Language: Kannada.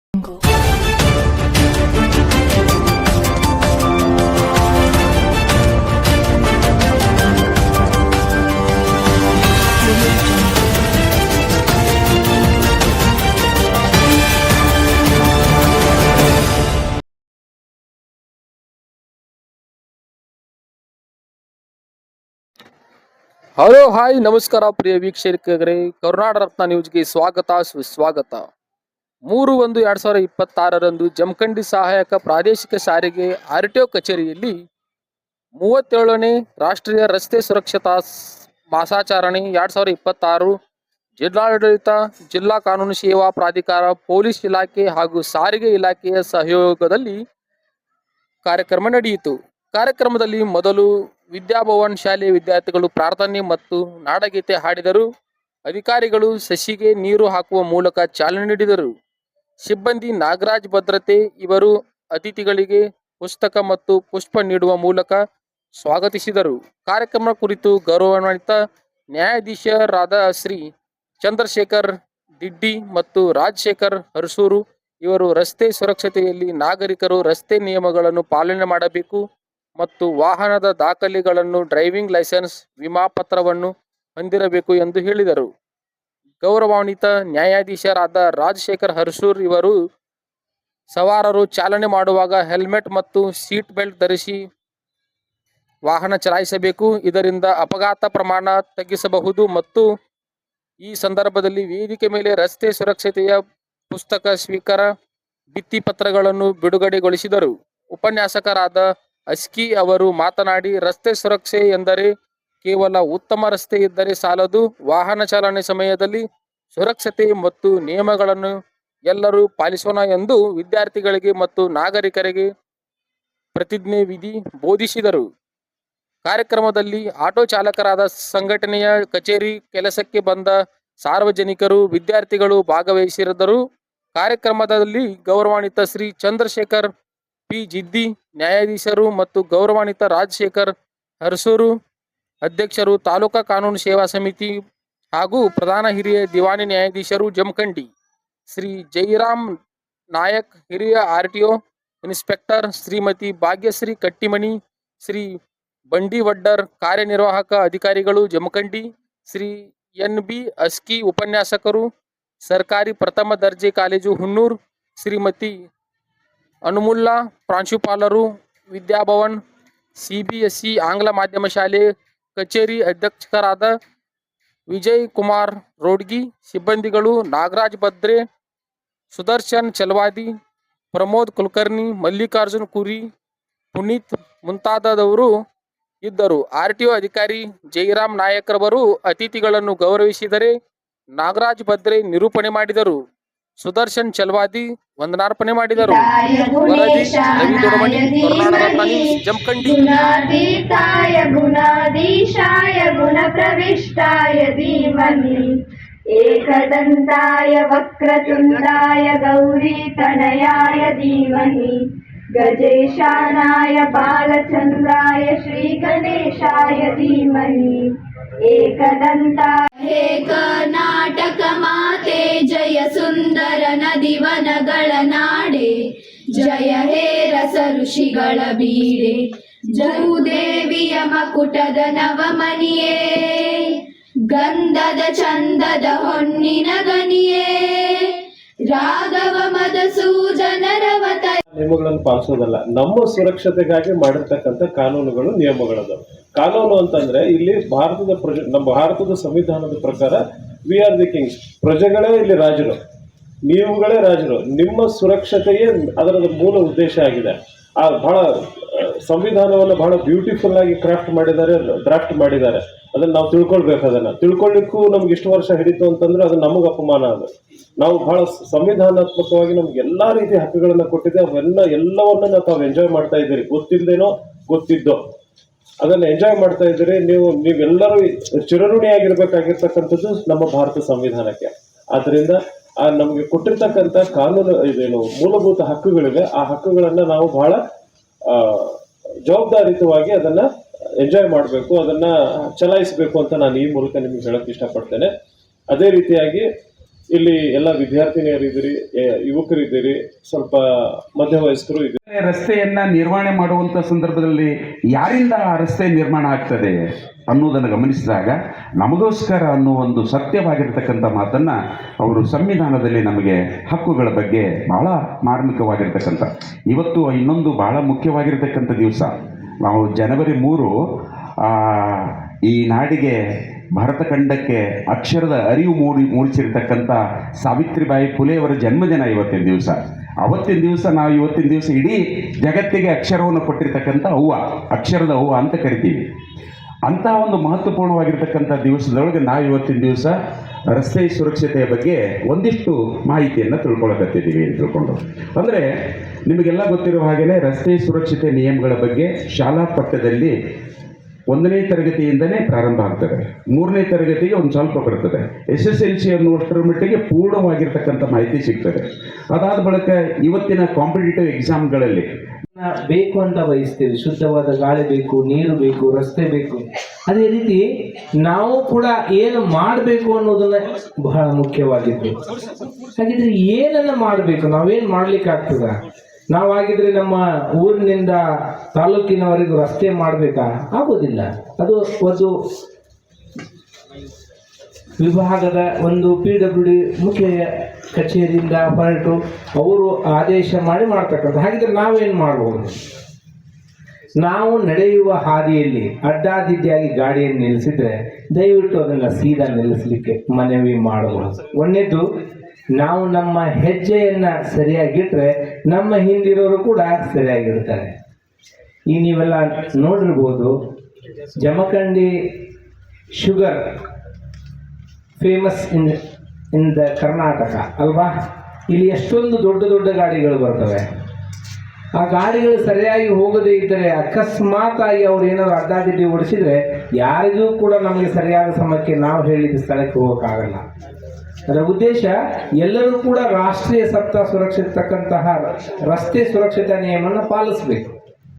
ಹಲೋ ಹಾಯ್ ನಮಸ್ಕಾರ ಪ್ರಿಯ ವೀಕ್ಷಕರೇ, ಕರ್ನಾಟಕ ರತ್ನ ನ್ಯೂಸ್ಗೆ ಸ್ವಾಗತ ಸುಸ್ವಾಗತ. 3/1/2026 ಜಮಖಂಡಿ ಸಹಾಯಕ ಪ್ರಾದೇಶಿಕ ಸಾರಿಗೆ ಆರ್ಟಿಒ ಕಚೇರಿಯಲ್ಲಿ 37ನೇ ರಾಷ್ಟ್ರೀಯ ರಸ್ತೆ ಸುರಕ್ಷತಾ ಮಾಸಾಚರಣೆ 2026 ಜಿಲ್ಲಾಡಳಿತ, ಜಿಲ್ಲಾ ಕಾನೂನು ಸೇವಾ ಪ್ರಾಧಿಕಾರ, ಪೊಲೀಸ್ ಇಲಾಖೆ ಹಾಗೂ ಸಾರಿಗೆ ಇಲಾಖೆಯ ಸಹಯೋಗದಲ್ಲಿ ಕಾರ್ಯಕ್ರಮ ನಡೆಯಿತು. ಕಾರ್ಯಕ್ರಮದಲ್ಲಿ ಮೊದಲು ವಿದ್ಯಾಭವನ್ ಶಾಲೆಯ ವಿದ್ಯಾರ್ಥಿಗಳು ಪ್ರಾರ್ಥನೆ ಮತ್ತು ನಾಡಗೀತೆ ಹಾಡಿದರು. ಅಧಿಕಾರಿಗಳು ಸಸಿಗೆ ನೀರು ಹಾಕುವ ಮೂಲಕ ಚಾಲನೆ ನೀಡಿದರು. ಸಿಬ್ಬಂದಿ ನಾಗರಾಜ್ ಭದ್ರತೆ ಇವರು ಅತಿಥಿಗಳಿಗೆ ಪುಸ್ತಕ ಮತ್ತು ಪುಷ್ಪ ನೀಡುವ ಮೂಲಕ ಸ್ವಾಗತಿಸಿದರು. ಕಾರ್ಯಕ್ರಮ ಕುರಿತು ಗೌರವಾನ್ವಿತ ನ್ಯಾಯಾಧೀಶರಾದ ಶ್ರೀ ಚಂದ್ರಶೇಖರ್ ದಿಡ್ಡಿ ಮತ್ತು ರಾಜಶೇಖರ್ ಹರಸೂರು ಇವರು ರಸ್ತೆ ಸುರಕ್ಷತೆಯಲ್ಲಿ ನಾಗರಿಕರು ರಸ್ತೆ ನಿಯಮಗಳನ್ನು ಪಾಲನೆ ಮಾಡಬೇಕು ಮತ್ತು ವಾಹನದ ದಾಖಲೆಗಳನ್ನು, ಡ್ರೈವಿಂಗ್ ಲೈಸೆನ್ಸ್, ವಿಮಾ ಪತ್ರವನ್ನು ಹೊಂದಿರಬೇಕು ಎಂದು ಹೇಳಿದರು. ಗೌರವಾನ್ವಿತ ನ್ಯಾಯಾಧೀಶರಾದ ರಾಜಶೇಖರ್ ಹರಸೂರ್ ಇವರು ಸವಾರರು ಚಾಲನೆ ಮಾಡುವಾಗ ಹೆಲ್ಮೆಟ್ ಮತ್ತು ಸೀಟ್ ಬೆಲ್ಟ್ ಧರಿಸಿ ವಾಹನ ಚಲಾಯಿಸಬೇಕು, ಇದರಿಂದ ಅಪಘಾತ ಪ್ರಮಾಣ ತಗ್ಗಿಸಬಹುದು ಮತ್ತು ಈ ಸಂದರ್ಭದಲ್ಲಿ ವೇದಿಕೆ ಮೇಲೆ ರಸ್ತೆ ಸುರಕ್ಷತೆಯ ಪುಸ್ತಕ, ಸ್ವೀಕಾರ, ಭಿತ್ತಿ ಪತ್ರಗಳನ್ನು ಬಿಡುಗಡೆಗೊಳಿಸಿದರು. ಉಪನ್ಯಾಸಕರಾದ ಅಸ್ಕಿ ಅವರು ಮಾತನಾಡಿ, ರಸ್ತೆ ಸುರಕ್ಷೆ ಎಂದರೆ ಕೇವಲ ಉತ್ತಮ ರಸ್ತೆ ಇದ್ದರೆ ಸಾಲದು, ವಾಹನ ಚಾಲನೆ ಸಮಯದಲ್ಲಿ ಸುರಕ್ಷತೆ ಮತ್ತು ನಿಯಮಗಳನ್ನು ಎಲ್ಲರೂ ಪಾಲಿಸೋಣ ಎಂದು ವಿದ್ಯಾರ್ಥಿಗಳಿಗೆ ಮತ್ತು ನಾಗರಿಕರಿಗೆ ಪ್ರತಿಜ್ಞೆ ವಿಧಿ ಬೋಧಿಸಿದರು. ಕಾರ್ಯಕ್ರಮದಲ್ಲಿ ಆಟೋ ಚಾಲಕರಾದ ಸಂಘಟನೆಯ ಕಚೇರಿ ಕೆಲಸಕ್ಕೆ ಬಂದ ಸಾರ್ವಜನಿಕರು, ವಿದ್ಯಾರ್ಥಿಗಳು ಭಾಗವಹಿಸಿದರು. ಕಾರ್ಯಕ್ರಮದಲ್ಲಿ ಗೌರವಾನ್ವಿತ ಶ್ರೀ ಚಂದ್ರಶೇಖರ್ ಪಿ ಜಿದ್ದಿ ನ್ಯಾಯಾಧೀಶರು ಮತ್ತು ಗೌರವಾನ್ವಿತ ರಾಜಶೇಖರ್ ಹರಸೂರು ಅಧ್ಯಕ್ಷರು, ತಾಲೂಕಾ ಕಾನೂನು ಸೇವಾ ಸಮಿತಿ ಹಾಗೂ ಪ್ರಧಾನ ಹಿರಿಯ ದಿವಾಣಿ ನ್ಯಾಯಾಧೀಶರು ಜಮಖಂಡಿ, ಶ್ರೀ ಜೈರಾಮ್ ನಾಯಕ್ ಹಿರಿಯ ಆರ್ಟಿಒ ಇನ್ಸ್ಪೆಕ್ಟರ್, ಶ್ರೀಮತಿ ಭಾಗ್ಯಶ್ರೀ ಕಟ್ಟಿಮನಿ, ಶ್ರೀ ಬಂಡಿವಡ್ಡರ್ ಕಾರ್ಯನಿರ್ವಾಹಕ ಅಧಿಕಾರಿಗಳು ಜಮಖಂಡಿ, ಶ್ರೀ ಎನ್.ಬಿ. ಅಸ್ಕಿ ಉಪನ್ಯಾಸಕರು, ಸರ್ಕಾರಿ ಪ್ರಥಮ ದರ್ಜೆ ಕಾಲೇಜು ಹುನ್ನೂರ್, ಶ್ರೀಮತಿ ಅನುಮುಲ್ಲಾ ಪ್ರಾಂಶುಪಾಲರು, ವಿದ್ಯಾಭವನ್ CBSE ಆಂಗ್ಲ ಮಾಧ್ಯಮ ಶಾಲೆ ಕಚೇರಿ ಅಧ್ಯಕ್ಷರಾದ ವಿಜಯ್ ಕುಮಾರ್ ರೋಡ್ಗಿ, ಸಿಬ್ಬಂದಿಗಳು ನಾಗರಾಜ್ ಭದ್ರೆ, ಸುದರ್ಶನ್ ಚಲವಾದಿ, ಪ್ರಮೋದ್ ಕುಲಕರ್ಣಿ, ಮಲ್ಲಿಕಾರ್ಜುನ್ ಕುರಿ, ಪುನೀತ್ ಮುಂತಾದವರು ಇದ್ದರು. ಆರ್ಟಿಒ ಅಧಿಕಾರಿ ಜೈರಾಮ್ ನಾಯಕ್ ರವರು ಅತಿಥಿಗಳನ್ನು ಗೌರವಿಸಿದರೆ, ನಾಗರಾಜ್ ಭದ್ರೆ ನಿರೂಪಣೆ ಮಾಡಿದರು, ಸುದರ್ಶನ್ ಚಲವಾದಿ ವಂದನಾರ್ಪಣೆ ಮಾಡಿದರು. ವರದಿ ರವಿ ದೊಡಮನಿ, ಕರ್ನಾಟಕ ರತ್ನ ನ್ಯೂಸ್, ಜಮಖಂಡಿ. ಗುಣಾಧೀಶಾಯ ಗುಣಪ್ರವಿಷ್ಟಾಯ ಧೀಮಹಿ ಏಕದಂತಾಯ ವಕ್ರತುಂಡಾಯ ಗೌರೀತನಯಾಯ ಧೀಮಹಿ ಗಜೇಶಾನಾಯ ಬಾಲಚಂದ್ರಾಯ ಶ್ರೀಗಣೇಶಾಯ ಧೀಮಹಿ ಏಕದಂತಾಯ. ಹೇ ಕರ್ನಾಟಕ ಮಾತೆ ಜಯ ಸುಂದರ ನದಿವನಗಳ ನಾಡೆ, ಜಯ ಹೇ ರಸ ಋಷಿಗಳ ಬೀಡೆ, ಜರುದೇವಿಯ ಮಕುಟದ ನವಮನಿಯೇ, ಗಂಧದ ಚಂದದ ಹೊನ್ನಿನ ಗನಿಯೇ, ರಾಘವ ಮಧುಸೂದನರವತ. ನಿಯಮಗಳನ್ನು ಪಾಲಿಸೋದಲ್ಲ, ನಮ್ಮ ಸುರಕ್ಷತೆಗಾಗಿ ಮಾಡಿರ್ತಕ್ಕಂಥ ಕಾನೂನುಗಳು, ನಿಯಮಗಳದಾವೆ. ಕಾನೂನು ಅಂತಂದ್ರೆ ಇಲ್ಲಿ ಭಾರತದ ನಮ್ಮ ಭಾರತದ ಸಂವಿಧಾನದ ಪ್ರಕಾರ ವಿ ಆರ್ ದಿ ಕಿಂಗ್ಸ್, ಪ್ರಜೆಗಳೇ ಇಲ್ಲಿ ರಾಜರು, ನೀವುಗಳೇ ರಾಜರು. ನಿಮ್ಮ ಸುರಕ್ಷತೆಯೇ ಅದರ ಮೂಲ ಉದ್ದೇಶ ಆಗಿದೆ. ಆ ಬಹಳ ಸಂವಿಧಾನವನ್ನು ಬಹಳ ಬ್ಯೂಟಿಫುಲ್ ಆಗಿ ಡ್ರಾಫ್ಟ್ ಮಾಡಿದ್ದಾರೆ. ಅದನ್ನ ನಾವು ತಿಳ್ಕೊಳ್ಬೇಕು. ಅದನ್ನ ತಿಳ್ಕೊಳ್ಳಿಕ್ಕೂ ನಮ್ಗೆ ಇಷ್ಟು ವರ್ಷ ಹಿಡಿತು ಅಂತಂದ್ರೆ ಅದು ನಮಗೆ ಅಪಮಾನ. ಅದು ನಾವು ಬಹಳ ಸಂವಿಧಾನಾತ್ಮಕವಾಗಿ ನಮ್ಗೆ ಎಲ್ಲಾ ರೀತಿಯ ಹಕ್ಕುಗಳನ್ನ ಕೊಟ್ಟಿದೆ. ಎಲ್ಲವನ್ನ ತಾವು ಎಂಜಾಯ್ ಮಾಡ್ತಾ ಇದ್ದೀರಿ, ಗೊತ್ತಿಲ್ಲದೇನೋ ಗೊತ್ತಿದ್ದೋ ಅದನ್ನ ಎಂಜಾಯ್ ಮಾಡ್ತಾ ಇದ್ದೀರಿ. ನೀವೆಲ್ಲರೂ ಚಿರಋಣಿಯಾಗಿರ್ಬೇಕಾಗಿರ್ತಕ್ಕಂಥದ್ದು ನಮ್ಮ ಭಾರತ ಸಂವಿಧಾನಕ್ಕೆ. ಆದ್ರಿಂದ ನಮಗೆ ಕೊಟ್ಟಿರ್ತಕ್ಕಂಥ ಕಾನೂನು ಇದೇನು ಮೂಲಭೂತ ಹಕ್ಕುಗಳಿವೆ, ಆ ಹಕ್ಕುಗಳನ್ನ ನಾವು ಬಹಳ ಜವಾಬ್ದಾರಿತವಾಗಿ ಅದನ್ನ ಎಂಜಾಯ್ ಮಾಡಬೇಕು, ಅದನ್ನ ಚಲಾಯಿಸಬೇಕು ಅಂತ ನಾನು ಈ ಮೂಲಕ ನಿಮ್ಗೆ ಹೇಳಕ್ ಇಷ್ಟಪಡ್ತೇನೆ. ಅದೇ ರೀತಿಯಾಗಿ ಇಲ್ಲಿ ಎಲ್ಲ ವಿದ್ಯಾರ್ಥಿನಿಯರಿದ್ದೀರಿ, ಯುವಕರಿದ್ದೀರಿ, ಸ್ವಲ್ಪ ಮಧ್ಯವಯಸ್ಕರು ಇದ್ದೀರಿ. ರಸ್ತೆಯನ್ನ ನಿರ್ವಹಣೆ ಮಾಡುವಂಥ ಸಂದರ್ಭದಲ್ಲಿ ಯಾರಿಂದ ಆ ರಸ್ತೆ ನಿರ್ಮಾಣ ಆಗ್ತದೆ ಅನ್ನೋದನ್ನು ಗಮನಿಸಿದಾಗ ನಮಗೋಸ್ಕರ ಅನ್ನೋ ಒಂದು ಸತ್ಯವಾಗಿರ್ತಕ್ಕಂಥ ಮಾತನ್ನು ಅವರು ಸಂವಿಧಾನದಲ್ಲಿ ನಮಗೆ ಹಕ್ಕುಗಳ ಬಗ್ಗೆ ಬಹಳ ಮಾರ್ಮಿಕವಾಗಿರ್ತಕ್ಕಂಥ, ಇವತ್ತು ಇನ್ನೊಂದು ಬಹಳ ಮುಖ್ಯವಾಗಿರ್ತಕ್ಕಂಥ ದಿವಸ. ನಾವು ಜನವರಿ 3 ಈ ನಾಡಿಗೆ ಭಾರತ ಖಂಡಕ್ಕೆ ಅಕ್ಷರದ ಅರಿವು ಮೂಡಿಸಿರ್ತಕ್ಕಂಥ ಸಾವಿತ್ರಿಬಾಯಿ ಫುಲೆಯವರ ಜನ್ಮದಿನ ಇವತ್ತಿನ ದಿವಸ. ಅವತ್ತಿನ ದಿವಸ ನಾವು ಇವತ್ತಿನ ದಿವಸ ಇಡೀ ಜಗತ್ತಿಗೆ ಅಕ್ಷರವನ್ನು ಕೊಟ್ಟಿರ್ತಕ್ಕಂಥ ಅವ್ವ, ಅಕ್ಷರದ ಅವ್ವ ಅಂತ ಕರಿತೀವಿ. ಅಂಥ ಒಂದು ಮಹತ್ವಪೂರ್ಣವಾಗಿರ್ತಕ್ಕಂಥ ದಿವಸದೊಳಗೆ ನಾವು ಇವತ್ತಿನ ದಿವಸ ರಸ್ತೆ ಸುರಕ್ಷತೆಯ ಬಗ್ಗೆ ಒಂದಿಷ್ಟು ಮಾಹಿತಿಯನ್ನು ತಿಳ್ಕೊಳಕತ್ತಿದ್ದೀವಿ ಅಂತ ತಿಳ್ಕೊಂಡು. ಅಂದರೆ ನಿಮಗೆಲ್ಲ ಗೊತ್ತಿರುವ ಹಾಗೆಯೇ ರಸ್ತೆ ಸುರಕ್ಷತೆ ನಿಯಮಗಳ ಬಗ್ಗೆ ಶಾಲಾ ಪಠ್ಯದಲ್ಲಿ 1ನೇ ತರಗತಿಯಿಂದನೇ ಪ್ರಾರಂಭ ಆಗ್ತದೆ, 3ನೇ ತರಗತಿಗೆ ಒಂದು ಸ್ವಲ್ಪ ಬರ್ತದೆ, SSLC ಅನ್ನುವಷ್ಟರ ಮಟ್ಟಿಗೆ ಪೂರ್ಣವಾಗಿರ್ತಕ್ಕಂಥ ಮಾಹಿತಿ ಸಿಗ್ತದೆ. ಅದಾದ ಬಳಿಕ ಇವತ್ತಿನ ಕಾಂಪಿಟೇಟಿವ್ ಎಕ್ಸಾಮ್ಗಳಲ್ಲಿ ಬೇಕು ಅಂತ ಬಯಸ್ತೀವಿ. ಶುದ್ಧವಾದ ಗಾಳಿ ಬೇಕು, ನೀರು ಬೇಕು, ರಸ್ತೆ ಬೇಕು. ಅದೇ ರೀತಿ ನಾವು ಕೂಡ ಏನು ಮಾಡಬೇಕು ಅನ್ನೋದನ್ನ ಬಹಳ ಮುಖ್ಯವಾಗಿತ್ತು. ಹಾಗಿದ್ರೆ ಏನನ್ನ ಮಾಡಬೇಕು, ನಾವೇನು ಮಾಡ್ಲಿಕ್ಕೆ ಆಗ್ತದ? ನಾವಾಗಿದ್ರೆ ನಮ್ಮ ಊರಿನಿಂದ ತಾಲೂಕಿನವರೆಗೂ ರಸ್ತೆ ಮಾಡಬೇಕಾ? ಆಗೋದಿಲ್ಲ. ಅದು ಒಂದು ವಿಭಾಗದ ಒಂದು PWD ಮುಖ್ಯ ಕಚೇರಿಯಿಂದ ಹೊರಟು ಅವರು ಆದೇಶ ಮಾಡಿ ಮಾಡ್ತಕ್ಕಂಥ. ಹಾಗಿದ್ರೆ ನಾವೇನು ಮಾಡ್ಬೋದು? ನಾವು ನಡೆಯುವ ಹಾದಿಯಲ್ಲಿ ಅಡ್ಡಾದಿಡ್ಡಿಯಾಗಿ ಗಾಡಿಯನ್ನು ನಿಲ್ಲಿಸಿದ್ರೆ ದಯವಿಟ್ಟು ಅದನ್ನು ಸೀದಾ ನಿಲ್ಲಿಸಲಿಕ್ಕೆ ಮನವಿ ಮಾಡಬಹುದು. ಒಂದನೇದು, ನಾವು ನಮ್ಮ ಹೆಜ್ಜೆಯನ್ನು ಸರಿಯಾಗಿಟ್ಟರೆ ನಮ್ಮ ಹಿಂದಿರೋರು ಕೂಡ ಸರಿಯಾಗಿರ್ತಾರೆ. ಈ ನೀವೆಲ್ಲ ನೋಡಿರ್ಬೋದು, Jamkhandi sugar famous in the Karnataka ಅಲ್ವಾ? ಇಲ್ಲಿ ಎಷ್ಟೊಂದು ದೊಡ್ಡ ದೊಡ್ಡ ಗಾಡಿಗಳು ಬರ್ತವೆ. ಆ ಗಾಡಿಗಳು ಸರಿಯಾಗಿ ಹೋಗದೇ ಇದ್ದರೆ ಅಕಸ್ಮಾತ್ ಆಗಿ ಅವ್ರು ಏನಾದ್ರು ಅಡ್ಡಾದಿಡ್ಡಿ ಓಡಿಸಿದ್ರೆ ಯಾರಿಗೂ ಕೂಡ ನಮಗೆ ಸರಿಯಾದ ಸಮಯಕ್ಕೆ ನಾವು ಹೇಳಿದ ಸ್ಥಳಕ್ಕೆ ಹೋಗೋಕ್ಕಾಗಲ್ಲ. ಅದರ ಉದ್ದೇಶ ಎಲ್ಲರೂ ಕೂಡ ರಾಷ್ಟ್ರೀಯ ಸಪ್ತಾಹ ಸುರಕ್ಷಿತಕ್ಕಂತಹ ರಸ್ತೆ ಸುರಕ್ಷತಾ ನಿಯಮವನ್ನು ಪಾಲಿಸಬೇಕು.